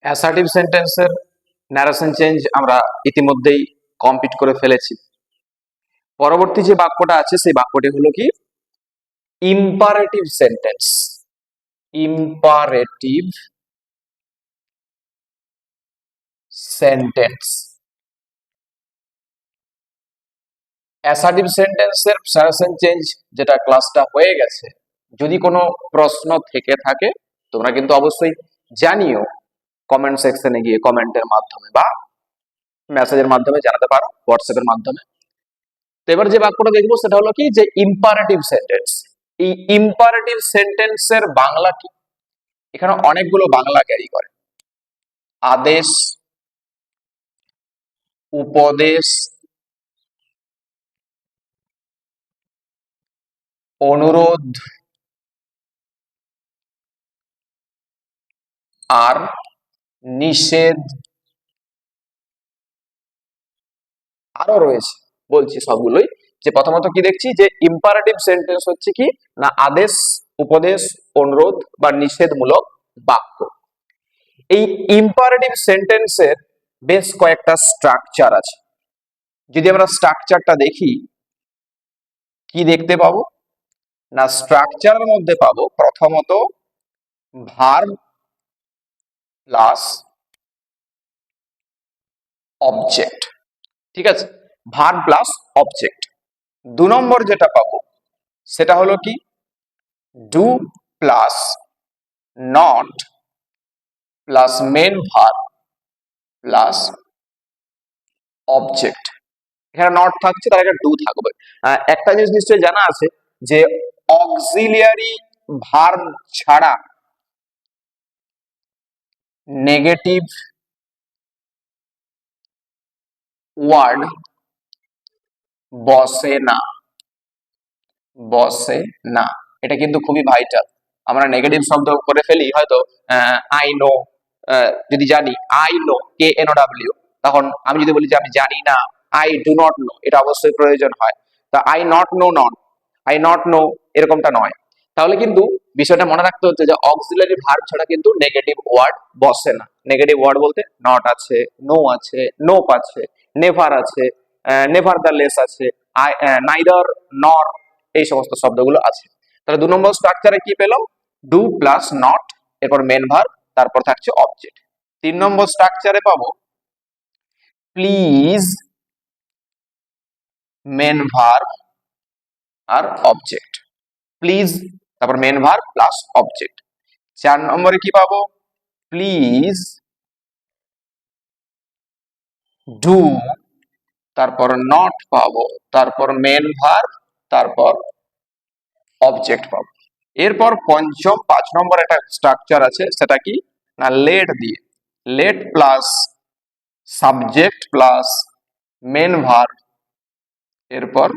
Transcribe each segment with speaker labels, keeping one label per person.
Speaker 1: Assertive সেন্টেন্সের narration change আমরা ইতিমধ্যেই কমপ্লিট করে ফেলেছি। পরবর্তী যে বাক্যটা আছে সেই বাক্যটি হলো কি imperative sentence. Imperative sentence. Assertive সেন্টেন্সের ন্যারেশন চেঞ্জ যেটা ক্লাসটা হয়ে গেছে, যদি কোনো প্রশ্ন থেকে থাকে তোমরা কিন্তু অবশ্যই জানিও কমেন্ট সেকশনে গিয়ে, কমেন্টের মাধ্যমে বা মেসেজের মাধ্যমে জানাতে পারো, হোয়াটসঅ্যাপের মাধ্যমে। তো এবার যে বাক্যটা দেখবো সেটা হলো কি যে ইম্পারেটিভ সেন্টেন্স। এই ইম্পারেটিভ সেন্টেন্সের বাংলা কি? এখানে অনেকগুলো বাংলা ক্যারি করে। আদেশ, উপদেশ, অনুরোধ আর নিষেধ আরো রয়েছে। বলছি সবগুলোই, যে প্রথমত কি দেখছি যে ইম্পারেটিভ সেন্টেন্স হচ্ছে কি না আদেশ, উপদেশ, অনুরোধ বা নিষেধমূলক বাক্য। এই ইম্পারেটিভ সেন্টেন্সের বেশ কয়েকটা স্ট্রাকচার আছে। যদি আমরা স্ট্রাকচারটা দেখি কি দেখতে পাবো না, স্ট্রাকচারের মধ্যে পাবো প্রথমত ভার্ব প্লাস অবজেক্ট। ঠিক আছে, ভার্ব প্লাস অবজেক্ট। 2 নম্বর যেটা পাবো সেটা হলো কি do plus not plus main verb plus object. এখানে নট থাকছে, তার একটা ডু থাকবে। একটা জিনিস নিশ্চয়ই জানা আছে যে অক্সিলিয়ারি ভার্ব ছাড়া নেগেটিভ ওয়ার্ড বসে না, বসে না। এটা কিন্তু খুবই ভাইটাল। আমরা নেগেটিভ শব্দ করে ফেলি হয়তো আই নো, যদি জানি আই নো KNOW, তখন আমি যদি বলি যে আমি জানি না, আই ডু নট নো, এটা অবশ্যই প্রয়োজন হয়। তা I not know not, I not know এরকমটা নয়। তাহলে কিন্তু বিষয়টা মনে রাখতে হচ্ছে যে অক্সিলারি ভার্ব ছাড়া কিন্তু নেগেটিভ ওয়ার্ড বসে না। নেগেটিভ ওয়ার্ড বলতে নট আছে, নো আছে, নোপ আছে, নেভার আছে, নেভার দ্য লেস আছে, নাইদার, নর, এই সমস্ত শব্দগুলো আছে। তাহলে 2 নম্বর স্ট্রাকচারে কি পেলাম, ডু প্লাস নট, এরপর মেন ভার্ব, তারপর থাকছে অবজেক্ট। 3 নম্বর স্ট্রাকচারে পাবো প্লিজ, মেন ভার্ব আর অবজেক্ট। প্লিজ, তারপর মেন ভার্ব প্লাস অবজেক্ট। 4 নম্বরে কি পাবো প্লিজ ডু, তারপর নট পাবো, তারপর মেন ভার্ব, তারপর অবজেক্ট পাবো। এরপর পঞ্চম 5 নম্বর একটা স্ট্রাকচার আছে, সেটা কি না লেট দিয়ে, let plus subject plus main verb, এরপর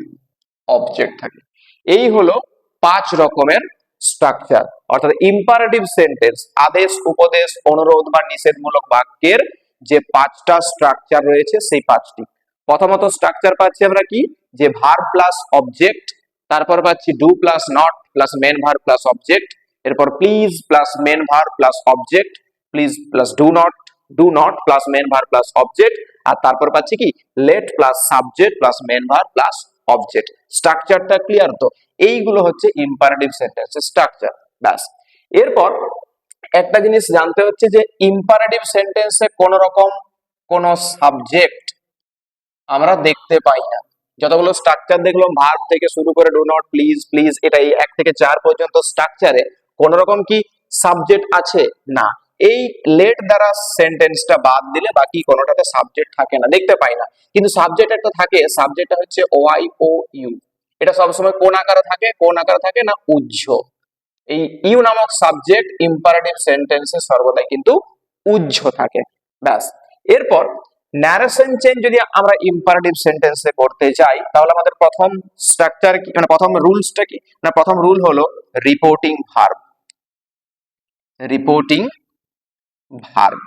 Speaker 1: অবজেক্ট থাকে। এই হলো 5 রকমের স্ট্রাকচার, অর্থাৎ ইম্পারেটিভ সেন্টেন্স আদেশ, উপদেশ, অনুরোধ বা নিষেধমূলক বাক্যের যে 5টা স্ট্রাকচার রয়েছে সেই 5টি। প্রথমত স্ট্রাকচার পাচ্ছি আমরা কি যে ভার্ব প্লাস অবজেক্ট, তারপর পাচ্ছি do plus not plus main verb plus object, এরপর please plus main verb plus object, please plus do not plus main verb plus object, আর তারপর পাচ্ছি কি let plus subject plus main verb plus object. স্ট্রাকচারটা clear তো? এইগুলো হচ্ছে imperative সেন্টেন্সের স্ট্রাকচার। ব্যাস। এরপর একটা জিনিস জানতে হচ্ছে যে ইম্পারেটিভ সেন্টেন্সে কোন রকম কোন সাবজেক্ট আমরা দেখতে পাই না। যতগুলো স্ট্রাকচার দেখলাম ভার্ব থেকে শুরু করে ডু নট, প্লিজ, প্লিজ, এটা এই 1 থেকে 4 পর্যন্ত স্ট্রাকচারে কোন রকম কি সাবজেক্ট আছে না। এই লেট দ্বারা সেন্টেন্সটা বাদ দিলে বাকি কোনোটাতে সাবজেক্ট থাকে না, দেখতে পাই না। কিন্তু সাবজেক্ট একটা থাকে, সাবজেক্টটা হচ্ছে OIOU। এটা সবসময় কোন আকারে থাকে, কোন আকারে থাকে না উহ্য। এই ইউ নামক সাবজেক্ট ইম্পারেটিভ সেন্টেন্সে সর্বদাই কিন্তু উহ্য থাকে। ব্যাস। এরপর ন্যারেশন চেঞ্জ যদি আমরা ইম্পারেটিভ সেন্টেন্সে করতে যাই তাহলে আমাদের প্রথম স্ট্রাকচার কি, মানে প্রথম রুলসটা কি না, প্রথম রুল হলো reporting verb. Reporting verb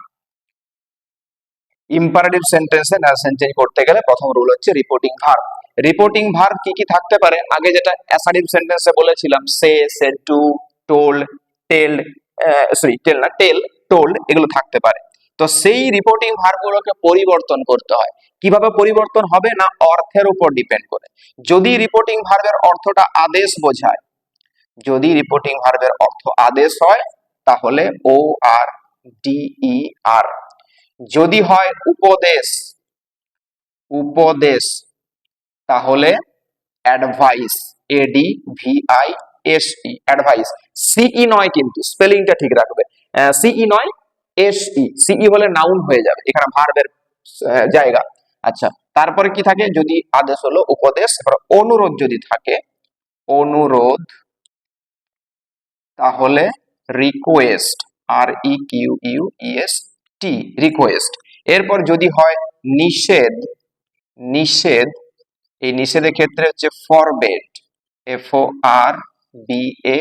Speaker 1: imperative সেন্টেন্সে ন্যারেশন চেঞ্জ করতে গেলে প্রথম রুল হচ্ছে রিপোর্টিং ভার্ব। রিপোর্টিং ভার্ব কি কি থাকতে পারে, আগে যেটা অ্যাসার্টিভ সেন্টেন্সে বলেছিলাম সে, সেড টু, টোল্ড, টেলড, টেল না টেল, টোল্ড, এগুলো থাকতে পারে। তো সেই রিপোর্টিং ভার্বগুলোকে পরিবর্তন করতে হয়। কিভাবে পরিবর্তন হবে না, অর্থের উপর ডিপেন্ড করে। যদি রিপোর্টিং ভার্বের অর্থটা আদেশ বোঝায়, যদি রিপোর্টিং ভার্বের অর্থ আদেশ হয় তাহলে ও আর ডি ই আর। যদি হয় উপদেশ, উপদেশ, তাহলে advice, A D V I S E, advice. C E নয়, কিন্তু স্পেলিংটা ঠিক রাখবে, সিই নয়, এস ই। সিই হলে নাউন হয়ে যাবে, এখানে ভার্বের জায়গা। আচ্ছা, তারপরে কি থাকে, যদি আদেশ হলো উপদেশ। এবার অনুরোধ যদি থাকে, অনুরোধ, তাহলে রিকোয়েস্ট, আর R Q U E S T, request. এরপর যদি হয় নিষেধ, নিষেধ, এই নিষেধের ক্ষেত্রে হচ্ছে forbade, F O R B A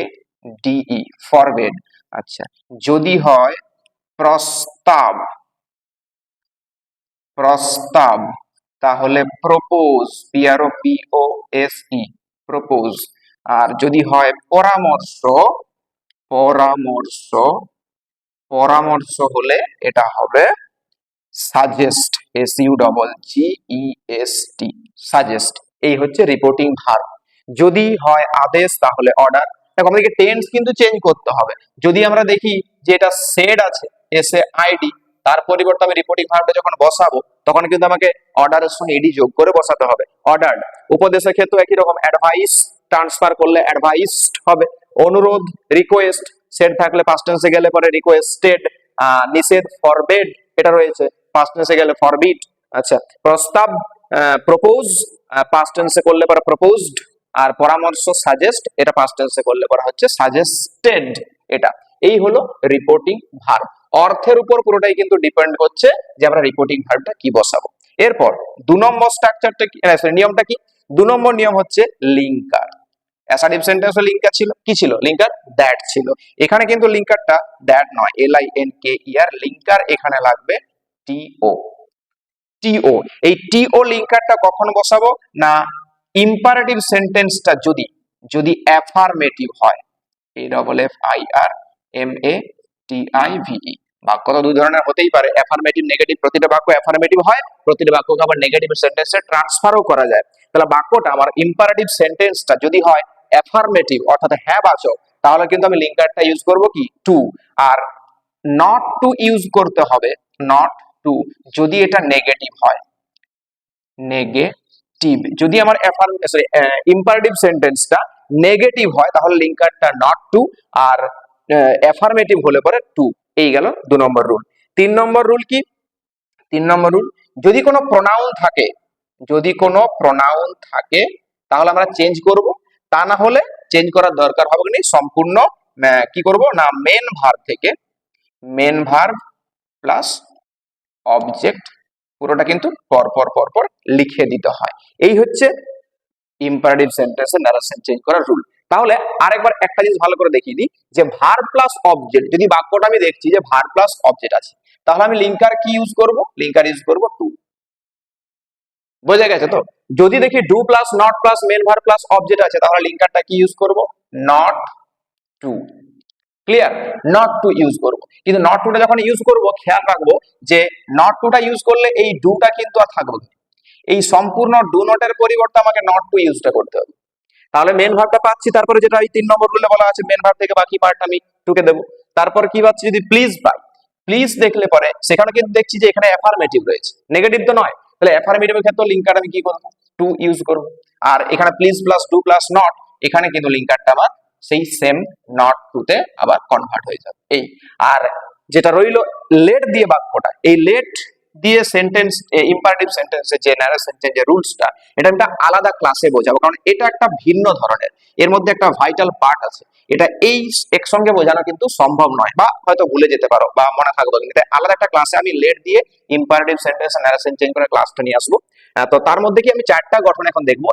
Speaker 1: D E, forbade. আচ্ছা, যদি হয় প্রস্তাব, প্রস্তাব, তাহলে propose, P R O P O S E, propose. আর যদি হয় পরামর্শ, পরামর্শ, পরামর্শ হলে এটা হবে suggest, S U double G E S T, suggest. এই হচ্ছে রিপোর্টিং ভার্ব। যদি হয় আদেশ তাহলে অর্ডার। দেখো আমাদেরকে টেন্স কিন্তু চেঞ্জ করতে হবে। যদি আমরা দেখি যে এটা সেড আছে, এস এ আইডি, তার পরিবর্তে আমি রিপোর্টিং ভার্বটা যখন বসাবো তখন কিন্তু আমাকে অর্ডারের সঙ্গে এডি যোগ করে বসাতে হবে, অর্ডার্ড। উপদেশের ক্ষেত্রে একই রকম, অ্যাডভাইস ট্রান্সফার করলে অ্যাডভাইসড হবে। অনুরোধ, রিকোয়েস্ট, সেড থাকলে পাস্ট টেন্সে গেলে পরে রিকোয়েস্টেড। নিষেধ, ফরবেড, এটা রয়েছে, পাস্ট টেন্সে গেলে ফরবিড। আচ্ছা, প্রস্তাব, প্রপোজ, পাস্ট টেন্সে করলে পরে প্রপোজড। আর পরামর্শ, সাজেস্ট, এটা পাস্ট টেন্সে করলে পরে হচ্ছে সাজেস্টেড। এটা, এই হলো রিপোর্টিং ভার্ব। অর্থের উপর পুরোটাই কিন্তু ডিপেন্ড করছে যে আমরা রিপোর্টিং ভার্বটা কি বসাবো। এরপর 2 নম্বর স্ট্রাকচারটা কি, নিয়মটা কি, 2 নম্বর নিয়ম হচ্ছে লিঙ্কার। অ্যাসার্টিভ সেন্টেন্সে লিঙ্কার ছিল, কি ছিল, লিঙ্কার দ্যাট ছিল। এখানে কিন্তু লিঙ্কারটা দ্যাট নয়, L I N K E R, linker এখানে লাগবে টিও, টিও। এই টিও লিঙ্কারটা কখন বসাবো না, ইম্পারেটিভ সেন্টেন্সটা যদি, যদি অ্যাফার্মেটিভ হয়, A double F I R M A T I V E. বাক্য তো দুই ধরনের হতেই পারে, অ্যাফার্মেটিভ, নেগেটিভ। প্রতিটা বাক্য অ্যাফার্মেটিভ হয়, প্রতিটা বাক্যকে আবার নেগেটিভ সেন্টেন্সে ট্রান্সফারও করা যায়। তাহলে বাক্যটা আমার ইম্পারেটিভ সেন্টেন্সটা যদি হয় অ্যাফার্মেটিভ অর্থাৎ হ্যাঁ বাচক, তাহলে কিন্তু আমি লিঙ্কারটা ইউজ করব কি, টু। আর নট টু ইউজ করতে হবে, নট টু, যদি এটা নেগেটিভ হয়, নেগেটিভ। যদি আমার ইম্পারেটিভ সেন্টেন্সটা নেগেটিভ হয় তাহলে লিঙ্কারটা নট টু, আর অ্যাফার্মেটিভ হলে পরে টু। এই গেল 2 নম্বর রুল। 3 নম্বর রুল কি, 3 নম্বর রুল, যদি কোনো প্রোনাউন থাকে, যদি কোনো প্রোনাউন থাকে তাহলে আমরা চেঞ্জ করব। তা না হলে চেঞ্জ করার দরকার হবে না, সম্পূর্ণ কি করব না, মেন ভার্ব থেকে, মেন ভার্ব প্লাস অবজেক্ট, পুরোটা কিন্তু পরপর পরপর লিখে দিতে হয়। এই হচ্ছে ইম্পারেটিভ সেন্টেন্সের নারেশন চেঞ্জ করার রুল। তাহলে আরেকবার একটা জিনিস ভালো করে দেখিয়ে দিই, যে ভার্ব প্লাস অবজেক্ট, যদি বাক্যটা আমি দেখছি যে ভার্ব প্লাস অবজেক্ট আছে, তাহলে আমি লিঙ্কার কি ইউজ করব, লিঙ্কার ইউজ করব টু। বোঝা গেছে তো? যদি দেখি do plus not plus main verb plus object আছে, তাহলে লিঙ্কারটা কি ইউজ করব, not to. Clear, not to use করব। কিন্তু নট টুটা যখন ইউজ করব খেয়াল রাখবো যে নট টুটা ইউজ করলে এই ডুটা কিন্তু আর থাকবে না, এই সম্পূর্ণ ডু নটের পরিবর্তে আমাকে নট টু ইউজটা করতে হবে। তাহলে মেন ভার্বটা পাচ্ছি, তারপরে যেটা এই 3 নম্বর রুলে বলা আছে মেন ভার্ব থেকে বাকি পার্ট আমি টুকে দেবো। তারপর কি পাচ্ছি, যদি প্লিজ পাই, প্লিজ দেখলে পরে সেখানে কিন্তু দেখছি যে এখানে অ্যাফার্মেটিভ রয়েছে, নেগেটিভ তো নয়। তাহলে অ্যাফার্মেটিভের ক্ষেত্রে লিঙ্কার আমি কি করব, টু ইউজ করব। আর এখানে please plus do plus not, এখানে কিন্তু লিঙ্কারটা আমার সেই সেম নট টুতে আবার কনভার্ট হয়ে যাবে। এই, আর যেটা রইলো লেট দিয়ে বাক্যটা, এই লেট দিয়ে সেন্টেন্স, ইম্পারেটিভ সেন্টেন্সের যে ন্যারেশন চেঞ্জের রুলসটা, এটা একটা আলাদা ক্লাসে বোঝাবো, কারণ এটা একটা ভিন্ন ধরনের, এর মধ্যে একটা ভাইটাল পার্ট আছে। এটা এই একসঙ্গে বোঝানো কিন্তু সম্ভব নয়, বা হয়তো ভুলে যেতে পারো বা মনে থাকবে, কিন্তু এটা আলাদা একটা ক্লাসে আমি লেট দিয়ে ইম্পারেটিভ সেন্টেন্স ন্যারেশন চেঞ্জ করে ক্লাসটা নিয়ে আসবো। তো তার মধ্যে কি আমি 4টা গঠন এখন দেখবো,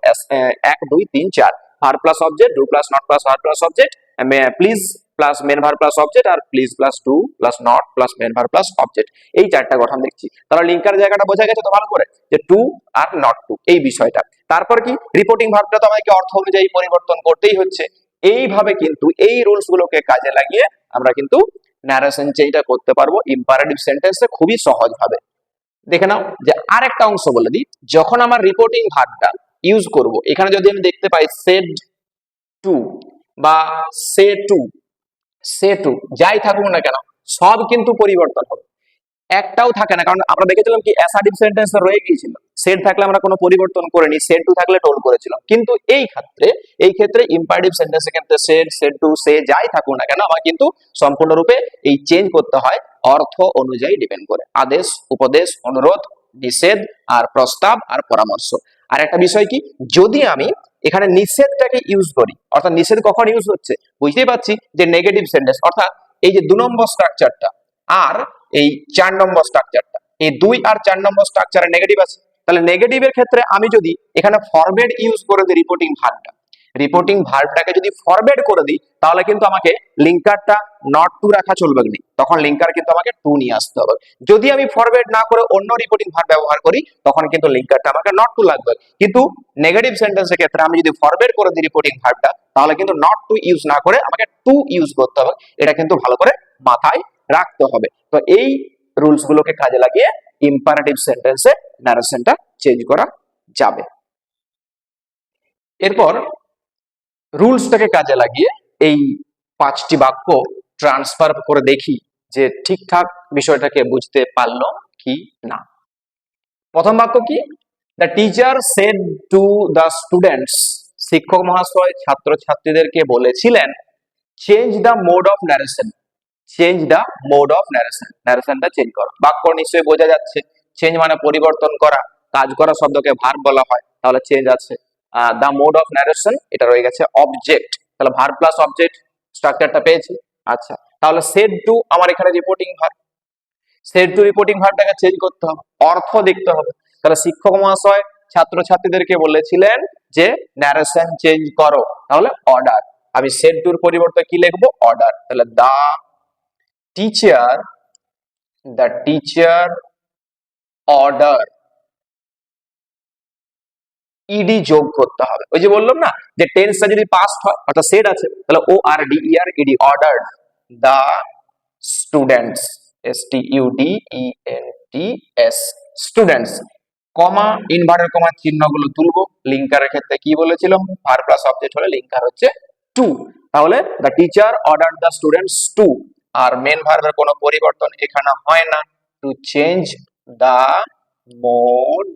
Speaker 1: 1 2 3 4, verb plus object, do plus not plus verb plus object, please plus main verb plus object, আর please plus do plus not plus main verb plus object. এই 4টা গঠন দেখছি। তাহলে লিঙ্কার জায়গাটা বোঝা গেছে তো ভালো করে, যে টু আর নট টু এই বিষয়টা। তারপর কি, রিপোর্টিং ভার্বটা তো আমাকে অর্থ অনুযায়ী পরিবর্তন করতেই হচ্ছে। এইভাবে কিন্তু এই রুলস গুলোকে কাজে লাগিয়ে আমরা কিন্তু ন্যারেশন চেঞ্জটা করতে পারবো ইম্পারেটিভ সেন্টেন্সে খুবই সহজ ভাবে। দেখে নাও যে আরেকটা অংশ বলে দিই, যখন আমার রিপোর্টিং ভার্বটা ইউজ করব, এখানে যদি আমি দেখতে পাই সেড টু বা সে টু যাই থাকুক না কেন, সব কিন্তু পরিবর্তন হবে, একটাও থাকে না। কারণ আমরা দেখেছিলাম কি অ্যাসার্টিভ সেন্টেন্স রয়ে গিয়েছিল, সেড থাকলে আমরা কোনো পরিবর্তন করিনি, সেড টু থাকলে টোল করেছিলাম। কিন্তু এই ক্ষেত্রে ইম্পারেটিভ সেন্টেন্সের ক্ষেত্রে সেড টু সে যাই থাকুক না কেন, আমার কিন্তু সম্পূর্ণরূপে এই চেঞ্জ করতে হয় অর্থ অনুযায়ী ডিপেন্ড করে। আদেশ, উপদেশ, অনুরোধ, নিষেধ, আর প্রস্তাব, আর পরামর্শ। আর একটা বিষয় কি, যদি আমি এখানে নিষেধটাকে ইউজ করি, অর্থাৎ নিষেধ কখন ইউজ হচ্ছে, বুঝতেই পারছি যে নেগেটিভ সেন্টেন্স, অর্থাৎ এই যে 2 নম্বর স্ট্রাকচারটা আর এই 4 নম্বর স্ট্রাকচারটা, এই 2 আর 4 নম্বর স্ট্রাকচারে নেগেটিভ আছে। তাহলে নেগেটিভের ক্ষেত্রে আমি যদি এখানে ফরওয়ার্ড ইউজ করে দিই রিপোর্টিং ভার্বটাকে যদি ফরওয়ার্ড করে দিই, তাহলে কিন্তু আমাকে লিঙ্কারটা নট টু রাখা চলবে না, তখন লিঙ্কার কিন্তু আমাকে টু নিয়ে আসতে হবে। যদি আমি ফরওয়ার্ড না করে অন্য রিপোর্টিং ভার্ব ব্যবহার করি, তখন কিন্তু লিঙ্কারটা আমাকে নট টু লাগবে। কিন্তু নেগেটিভ সেন্টেন্সের ক্ষেত্রে আমি যদি ফরওয়ার্ড করে দিই রিপোর্টিং ভার্বটা, তাহলে কিন্তু নট টু ইউজ না করে আমাকে টু ইউজ করতে হবে। এটা কিন্তু ভালো করে মাথায় রাখতে হবে। তো এই রুলস গুলোকে কাজে লাগিয়ে ইম্পারেটিভ সেন্টেন্সে ন্যারেশনটা চেঞ্জ করা যাবে। এরপর রুলসটাকে কাজে লাগিয়ে এই 5টি বাক্য ট্রান্সফার করে দেখি যে ঠিকঠাক বিষয়টাকে বুঝতে পারলো কি না। প্রথম বাক্য কি, the teacher said to the students, শিক্ষক মহাশয় ছাত্রছাত্রীদেরকে বলেছিলেন change the mode of narration, ন্যারেশনটা চেঞ্জ করো। বাক্য নিশ্চয়ই বোঝা যাচ্ছে, চেঞ্জ মানে পরিবর্তন করা, কাজ করা শব্দকে ভার্ব বলা হয়, তাহলে চেঞ্জ আছে। দ্য মোড অফ ন্যারেশন এটা রয়ে গেছে অবজেক্ট, তাহলে ভার্ব প্লাস অবজেক্ট স্ট্রাকচারটা পেয়েছি। আচ্ছা, তাহলে সেড টু আমার এখানে রিপোর্টিং ভার্বটাকে চেঞ্জ করতে হবে, অর্থ দেখতে হবে। তাহলে শিক্ষক মহাশয় ছাত্রছাত্রীদেরকে বলেছিলেন যে ন্যারেশন চেঞ্জ করো, তাহলে অর্ডার। আমি সেড টুর পরিবর্তে কি লিখবো, অর্ডার। তাহলে দ্য টিচার অর্ডার, ইডি যোগ করতে হবে। ওই যে বললাম না যে টেন্সটা যদি পাস্ট হয়, অর্থাৎ সেড আছে, তাহলে O R D E R ED, ordered the students, STUDENTS students, comma inverted comma চিহ্নগুলো তুলবো। লিঙ্কারের ক্ষেত্রে কি বলেছিলাম, ভার্ব প্লাস অবজেক্ট হলে লিঙ্কার হচ্ছে টু। তাহলে the teacher order the students to, আর মেন ভার্বের কোনো পরিবর্তন এখানে হয় না, to change the mode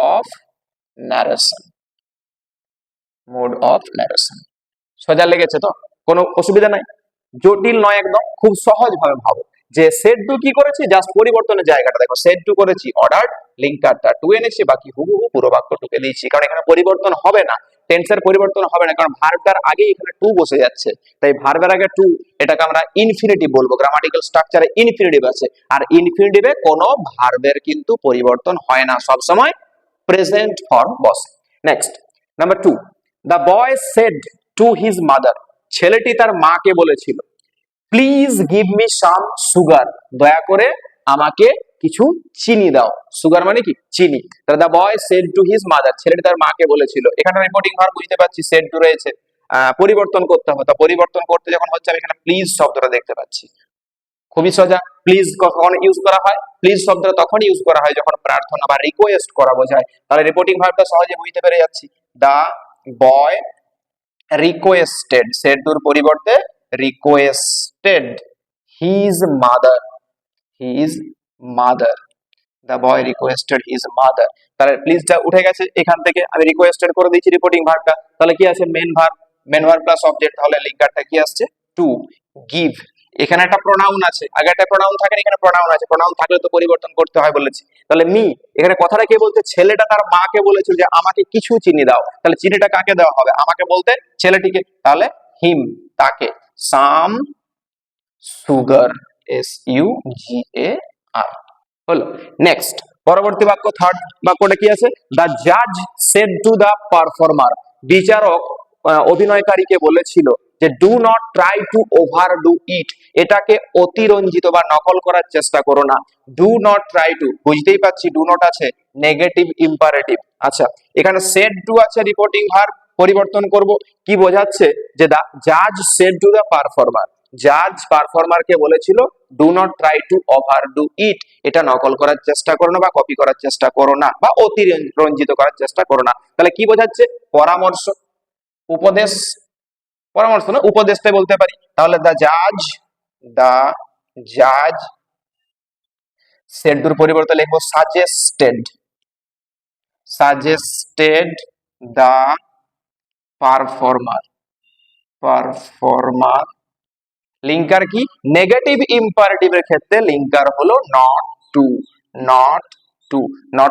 Speaker 1: of narration, সোজা লেগেছে তো, কোনো অসুবিধা নাই, জটিল নয় একদম, খুব সহজ ভাবে ভাবো যে সেড টু কি করেছি, জাস্ট পরিবর্তনের জায়গাটা দেখো, সেড টু করেছি অর্ডার্ড, লিঙ্কারটা টু এনেছি, বাকি হুবহু পুরো বাক্য টুকে দিয়েছি, কারণ এখানে পরিবর্তন হবে না, টেন্সের পরিবর্তন হবে না, কারণ ভার্বটার আগে এখানে টু বসে যাচ্ছে, তাই ভার্বের আগে টু, এটাকে আমরা ইনফিনিটিভ বলবো, গ্রামাটিক্যাল স্ট্রাকচারে ইনফিনিটিভ আছে, আর ইনফিনিটিভে কোনো ভার্বের কিন্তু পরিবর্তন হয় না, সব সময় প্রেজেন্ট ফর্ম বসে। Next, number 2, the boy said to his mother, ছেলেটি তার মাকে বলেছিল please give me some sugar, দয়া করে আমাকে কিছু চিনি দাও। সুগার মানে কি, চিনি। তাহলে the boy said to his mother, ছেলেটি তার মাকে বলেছিল। এখানে রিপোর্টিং ভার্ব বুঝতে পারছি, সেড টু রয়েছে, পরিবর্তন করতে হবে। তা পরিবর্তন করতে যখন হচ্ছে, আমি এখানে প্লিজ শব্দটা দেখতে পাচ্ছি, খুবই সোজা। প্লিজ কখন ইউজ করা হয়, প্লিজ শব্দটা তখন ইউজ করা হয় যখন প্রার্থনা বা রিকোয়েস্ট করা বোঝায়। তাহলে রিপোর্টিং ভার্বটা সহজে বুঝতে পেরে যাচ্ছি, দা বয় রিকোয়েস্টেড, সেড টুর পরিবর্তে requested his mother, the boy requested his mother. তাহলে প্লিজটা উঠে গেছে, এখান থেকে আমি রিকোয়েস্টেড করে দিয়েছি রিপোর্টিং ভার্বটা, তাহলে কি আছে, মেন ভার্ব প্লাস অবজেক্ট, তাহলে লিঙ্কারটা কি আসছে, টু। গিভ, এখানে একটা প্রোনাউন আছে, আগে একটা প্রোনাউন থাকে, এখানে প্রোনাউন আছে, প্রোনাউন থাকলে তো পরিবর্তন করতে হয় বলেছি। তাহলে মি, এখানে কথাটা কে বলতে, ছেলেটা তার মাকে বলেছিল যে আমাকে কিছু চিনি দাও, তাহলে চিনিটা কাকে দেওয়া হবে, আমাকে বলতে ছেলেটিকে, তাহলে হিম, তাকে, সাম সুগার, SUGAR হলো। নেক্সট, পরবর্তী বাক্য, থার্ড বাক্যটা কি আছে, দ্য জাজ সেড টু দ্য পারফর্মার, বিচারক অভিনয়কারীকে বলেছিল যে do not try to overdo it, এটাকে অতিরঞ্জিত বা নকল করার চেষ্টা করো না। ডু নট ট্রাই টু, বুঝতেই পারছি ডু নট আছে, নেগেটিভ ইম্পারেটিভ। আচ্ছা, এখানে সেড টু আছে, রিপোর্টিং ভার্ব, পরিবর্তন করব, কি বোঝাচ্ছে যে দা জাজ সেড টু দা পারফর্মার, জাজ পারফর্মারকে বলেছিল do not try to overdo it, এটা নকল করার চেষ্টা করো না বা কপি করার চেষ্টা করো না বা অতিরঞ্জিত করার চেষ্টা করো না। তাহলে কি বোঝাচ্ছে? পরামর্শ, উপদেশ, পরামর্শ না উপদেশটা বলতে পারি। তাহলে দ্য জাজ সেড টুর পরিবর্তে লিখবো সাজেস্টেড দ্য পারফর্মার। লিঙ্কার কি? নেগেটিভ ইম্পারেটিভের ক্ষেত্রে লিঙ্কার হলো নট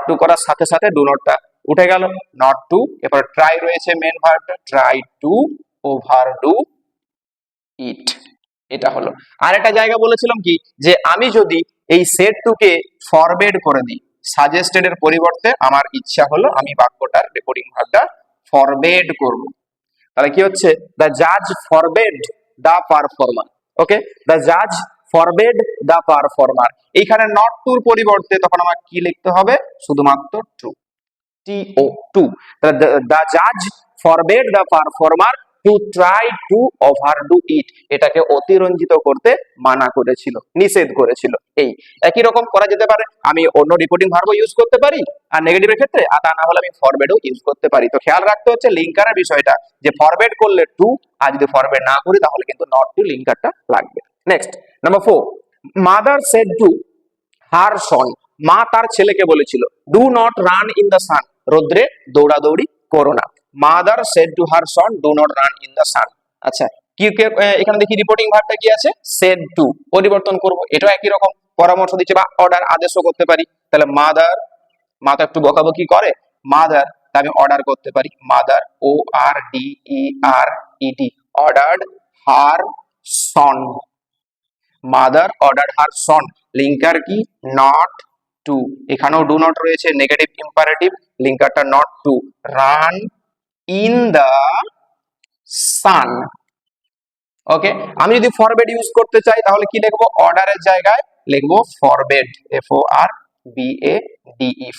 Speaker 1: টু করার সাথে সাথে ডু নটটা উঠে গেল, নট টু। এরপর ট্রাই রয়েছে main ভার্বটা, try to overdo it, এটা হলো। আর একটা জায়গা বলেছিলাম কি, যে আমি যদি এই সেট টুকে ফরবেড করে দিই, সাজেস্টেড এর পরিবর্তে আমার ইচ্ছা হলো আমি বাক্যটার রেকর্ডিং ভার্বটা ফরবেড করব, তাহলে কি হচ্ছে? দ্য জাজ forbade the performer. Okay, the জাজ ফরবেড দ্য পারফর্মার। এইখানে নট টুর পরিবর্তে তখন আমার কি লিখতে হবে? শুধুমাত্র টু, টু। দ্য জাজ forbade the performer to try to overdo it, এটাকে অতিরঞ্জিত করতে মানা করেছিল, নিষেধ করেছিল। এই একই রকম করা যেতে পারে, আমি অন্য রিপোর্টিং ভার্বও ইউজ করতে পারি আর নেগেটিভের ক্ষেত্রে, আর তা না হলে আমি ফরবেডও ইউজ করতে পারি। তো খেয়াল রাখতে হচ্ছে লিঙ্কারের বিষয়টা, যে ফরবেড করলে টু, আর যদি ফরবেড না করি তাহলে কিন্তু নট টু লিঙ্কারটা লাগবে। Next, number 4, mother said to her son, মা তার ছেলেকে বলেছিল do not run in the sun, রোদ্রে দৌড়াদৌড়ি করো না। Mother said to her son do not run in the sun. আচ্ছা, কি এখানে দেখি রিপোর্টিং ভার্বটা কি আছে? সেড টু, পরিবর্তন করব, এটাও একই রকম পরামর্শ দিচ্ছে বা অর্ডার, আদেশও করতে পারি। তাহলে মাদার, মা তো একটু বকাবকি করে, মাদার, আমি অর্ডার করতে পারি, mother ORDERED, ordered her son, mother order her son. Linker কি? নট টু, এখানেও ডু নট রয়েছে, নেগেটিভ ইম্পারেটিভ, লিঙ্কারটা not to, run in the sun. Okay, আমি যদি ফরবেড ইউজ করতে চাই তাহলে কি লিখবো? অর্ডারের জায়গায় লিখবো ফরবেড, FORBADE,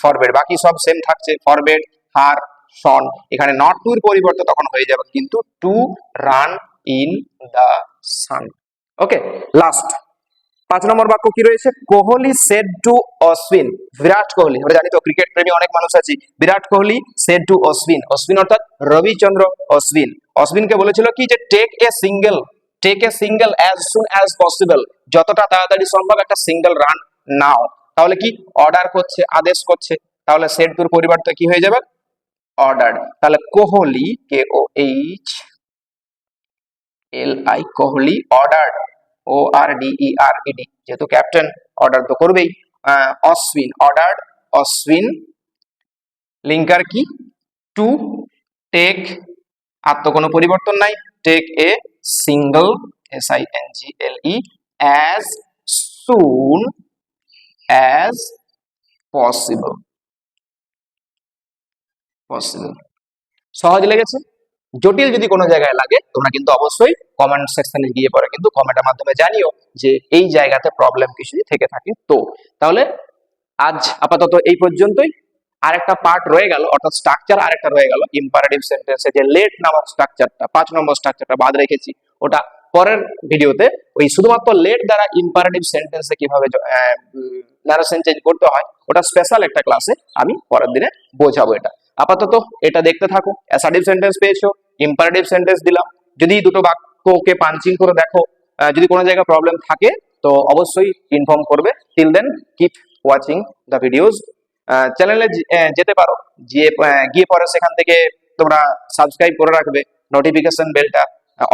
Speaker 1: ফরবেড। বাকি সব সেম থাকছে, ফরবেড, হার, সন। এখানে নট টু এর পরিবর্তে তখন হয়ে যাবে কিন্তু to run in the sun. Okay, last 5 number বাক্য কি রয়েছে? কোহলি সেড টু অশ্বিন, বিরাট কোহলি, আমরা জানি তো ক্রিকেট প্রেমী অনেক মানুষ আছে, বিরাট কোহলি সেড টু অশ্বিন, অশ্বিন অর্থাৎ রবিচন্দ্র অশ্বিন, অশ্বিনকে বলেছিল কি, যে take a single as soon as possible, যতটা তাড়াতাড়ি সম্ভব একটা সিঙ্গেল রান নাও। তাহলে কি? অর্ডার করছে, আদেশ করছে, তাহলে সেড টুর পরিবর্তে কি হয়ে যাবে? অর্ডার। তাহলে Kohli, KOHLI, Kohli ordered, ORDERED, যেহেতু ক্যাপ্টেন অর্ডার তো করবেই। অশ্বিন অর্ডার্ড অশ্বিন, লিঙ্কার কি? টু টেক, আর তো কোনো পরিবর্তন নাই, take a single, SINGLE, as soon as possible. সহজ লেগেছে? জটিল যদি কোনো জায়গায় লাগে তোমরা কিন্তু অবশ্যই কমেন্ট সেকশনে গিয়ে পরে কিন্তু কমেন্টের মাধ্যমে জানিও যে এই জায়গাতে প্রবলেম কিছু থেকে থাকে। তো তাহলে আজ আপাতত এই পর্যন্তই। আরেকটা পার্ট রয়ে গেল, অর্থাৎ স্ট্রাকচার আরেকটা রয়ে গেল ইম্পারেটিভ সেন্টেন্সে, যে লেট নামক স্ট্রাকচারটা, 5 নম্বর স্ট্রাকচারটা বাদ রেখেছি, ওটা পরের ভিডিওতে ওই শুধুমাত্র লেট দ্বারা ইম্পারেটিভ সেন্টেন্সে কিভাবে নারেশন চেঞ্জ করতে হয়, ওটা স্পেশাল একটা ক্লাসে আমি পরের দিনে বোঝাবো। এটা আপাতত এটা দেখতে থাকো। অ্যাসার্টিভ সেন্টেন্স পেয়েছো, ইম্পারেটিভ সেন্টেন্স দিলাম, যদি দুটো বাক্যকে পাঞ্চিং করে দেখো, যদি কোনো জায়গায় প্রবলেম থাকে তো অবশ্যই ইনফর্ম করবে। Till then keep watching the videos. চ্যানেলে যেতে পারো, গিয়ে পরে সেখান থেকে তোমরা সাবস্ক্রাইব করে রাখবে, নোটিফিকেশন বেলটা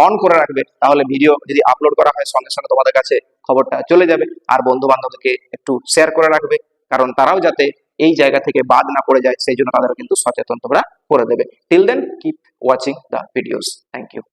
Speaker 1: অন করে রাখবে, তাহলে ভিডিও যদি আপলোড করা হয় সঙ্গে সঙ্গে তোমাদের কাছে খবরটা চলে যাবে। আর বন্ধু বান্ধবদেরকে একটু শেয়ার করে রাখবে, কারণ তারাও যাতে এই জায়গা থেকে বাদ না পড়ে যায় সেই জন্য তাদের কিন্তু সচেতন তোমরা করে দেবে। Till then keep watching the videos. Thank you.